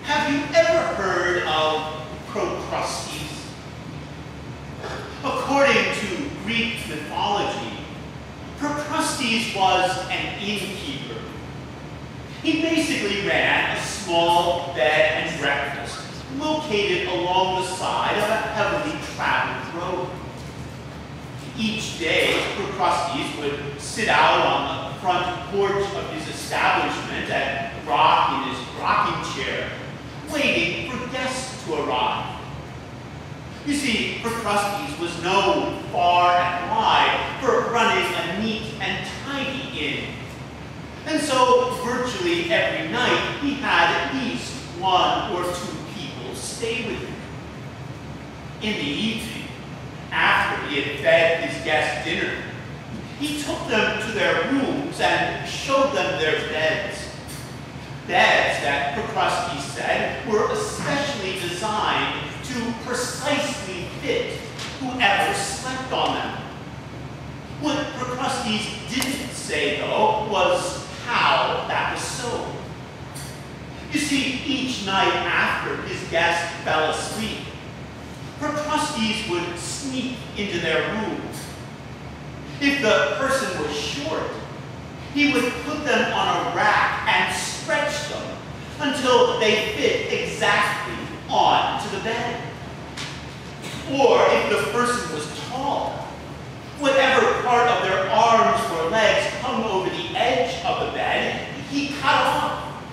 Have you ever heard of Procrustes? According to Greek mythology, Procrustes was an innkeeper. He basically ran a small bed and breakfast located along the side of a heavily traveled road. Each day, Procrustes would sit out on the front porch of his establishment and rock in his rocking chair, waiting for guests to arrive. You see, Procrustes was known far and wide for running a neat and tidy inn. And so, virtually every night, he had at least one or two people stay with him. In the evening, after he had fed his guests dinner, he took them to their rooms and showed them their beds. Beds that Procrustes said were especially designed to precisely fit whoever slept on them. What Procrustes didn't say, though, was how that was so. You see, each night after his guests fell asleep, Procrustes would sneak into their rooms. If the person was short, he would put them on a rack and stretch them until they fit exactly onto the bed. Or if the person was tall, whatever part of their arms or legs hung over the edge of the bed, he cut off,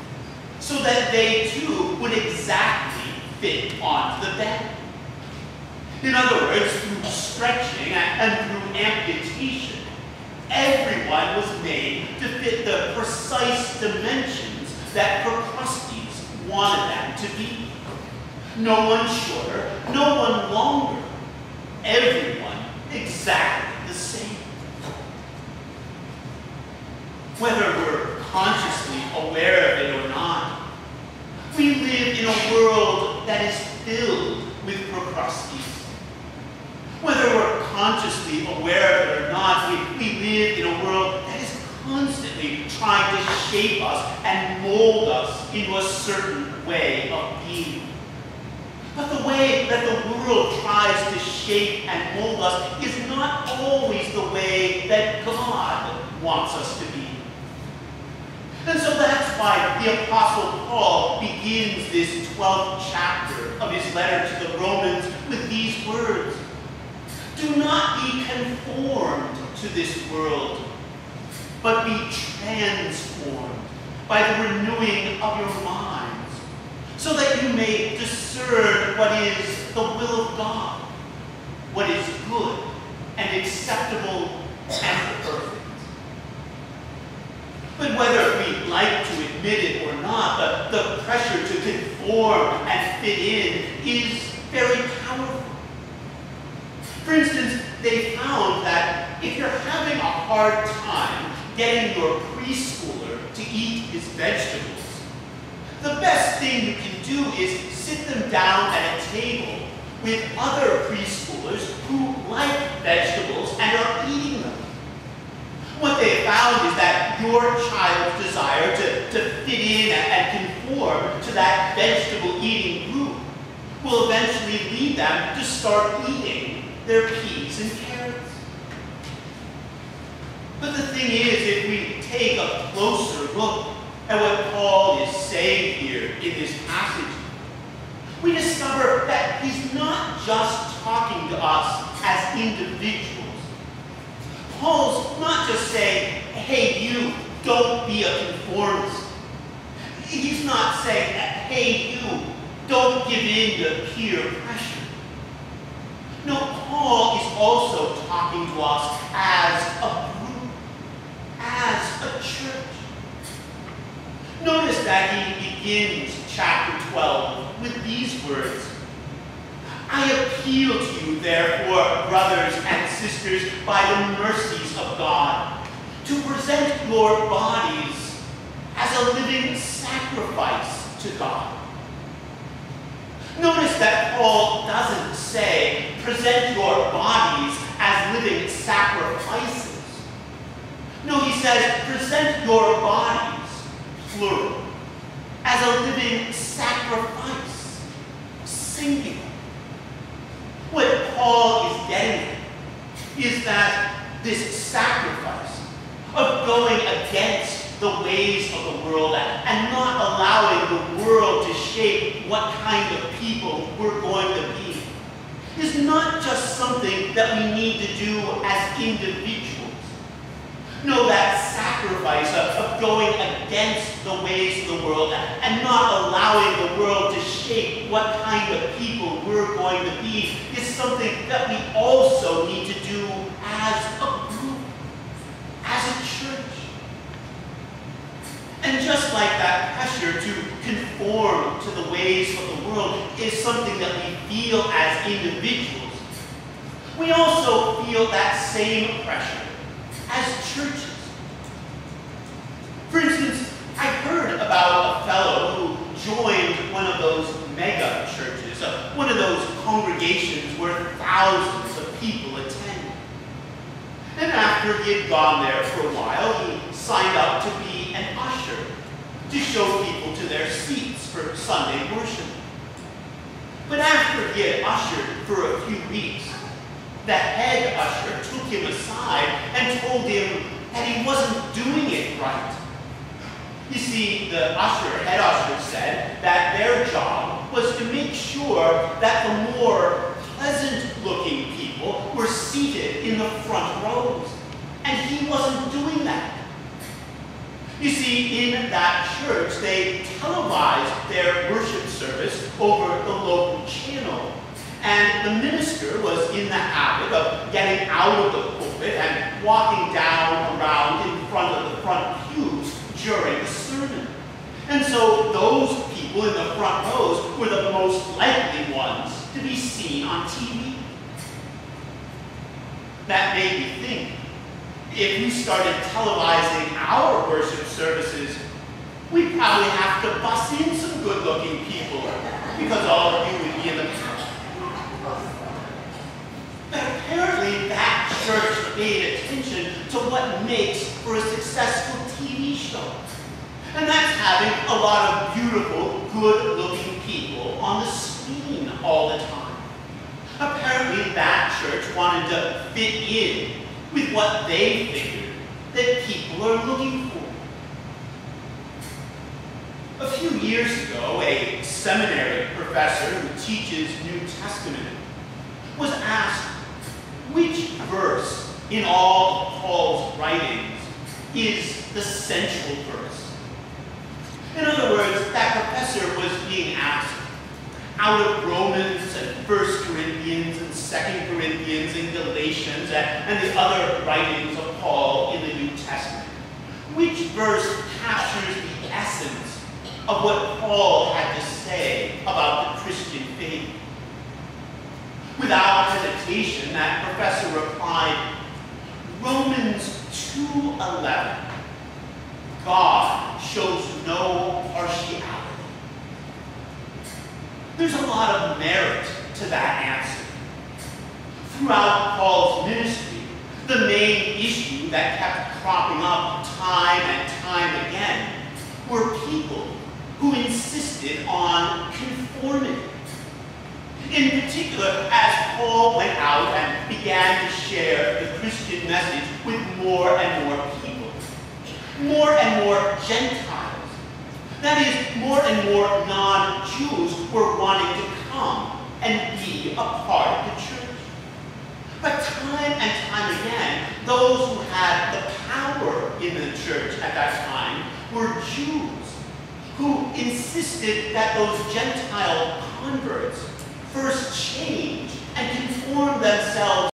so that they too would exactly fit onto the bed. In other words, through stretching and through amputation, everyone was made to fit the precise dimensions that Procrustes wanted them to be. No one shorter, no one longer, everyone exactly the same. Whether we're consciously aware of it or not, we live in a world that is filled with Procrustes. Whether we're consciously aware of it or not, we live in a world that is constantly trying to shape us and mold us into a certain way of being. But the way that the world tries to shape and mold us is not always the way that God wants us to be. And so that's why the Apostle Paul begins this 12th chapter of his letter to the Romans with these words: "Do not be conformed to this world, but be transformed by the renewing of your minds, so that you may discern what is the will of God, what is good and acceptable and perfect." But whether we like to admit it or not, the pressure to conform and fit in is very powerful. For instance, they found that if you're having a hard time getting your preschooler to eat his vegetables, the best thing you can do is sit them down at a table with other preschoolers who like vegetables and are eating them. What they found is that your child's desire to fit in and conform to that vegetable-eating group will eventually lead them to start eating their peas and carrots. But the thing is, if we take a closer look at what Paul is saying here in this passage, we discover that he's not just talking to us as individuals. Paul's not just saying, "Hey, you, don't be a conformist." He's not saying, "Hey, you, don't give in to peer pressure." No, Paul is also talking to us as a group, as a church. Notice that he begins chapter 12 with these words: "I appeal to you, therefore, brothers and sisters, by the mercies of God, to present your bodies as a living sacrifice to God." Notice that Paul doesn't say, "Present your bodies as living sacrifices." No, he says, "Present your bodies," plural, as a living sacrifice, singular. What Paul is getting at is that this sacrifice of going against the ways of the world and not allowing the world to shape what kind of people we're going to be is not just something that we need to do as individuals. No, that sacrifice of going against the ways of the world and not allowing the world to shape what kind of people we're going to be is something that we also need to do as a group, as a church. And just like that pressure to conform to the ways of the world is something that we feel as individuals, we also feel that same pressure as churches. For instance, I heard about a fellow who joined one of those mega churches, one of those congregations where thousands of people attend. And after he had gone there for a while, he signed up to be an usher to show people to their seats for Sunday worship. But after he had ushered for a few weeks, the head usher took him aside and told him that he wasn't doing it right. You see, the head usher said that their job was to make sure that the more pleasant-looking people were seated in the front rows, and he wasn't doing that. You see, in that church, they televised their worship service over the local channel. And the minister was in the habit of getting out of the pulpit and walking down around in front of the front pews during the sermon. And so those people in the front rows were the most likely ones to be seen on TV. That made me think, if we started televising our worship services, we'd probably have to bus in some good-looking people because all of you would be in the picture. But apparently that church paid attention to what makes for a successful TV show. And that's having a lot of beautiful, good-looking people on the screen all the time. Apparently that church wanted to fit in with what they figured that people are looking for. A few years ago, a seminary professor who teaches New Testament was asked which verse in all of Paul's writings is the central verse. In other words, that professor was being asked, out of Romans and 1 Corinthians and 2 Corinthians and Galatians and the other writings of Paul in the New Testament, which verse captures the essence of what Paul had to say about the Christian faith? Without hesitation, that professor replied, Romans 2:11. God shows no partiality. There's a lot of merit to that answer. Throughout Paul's ministry, the main issue that kept cropping up time and time again were people who insisted on conformity. In particular, as Paul went out and began to share the Christian message with more and more people, more and more Gentiles. That is, more and more non-Jews were wanting to come and be a part of the church. But time and time again, those who had the power in the church at that time were Jews who insisted that those Gentile converts first change and conform themselves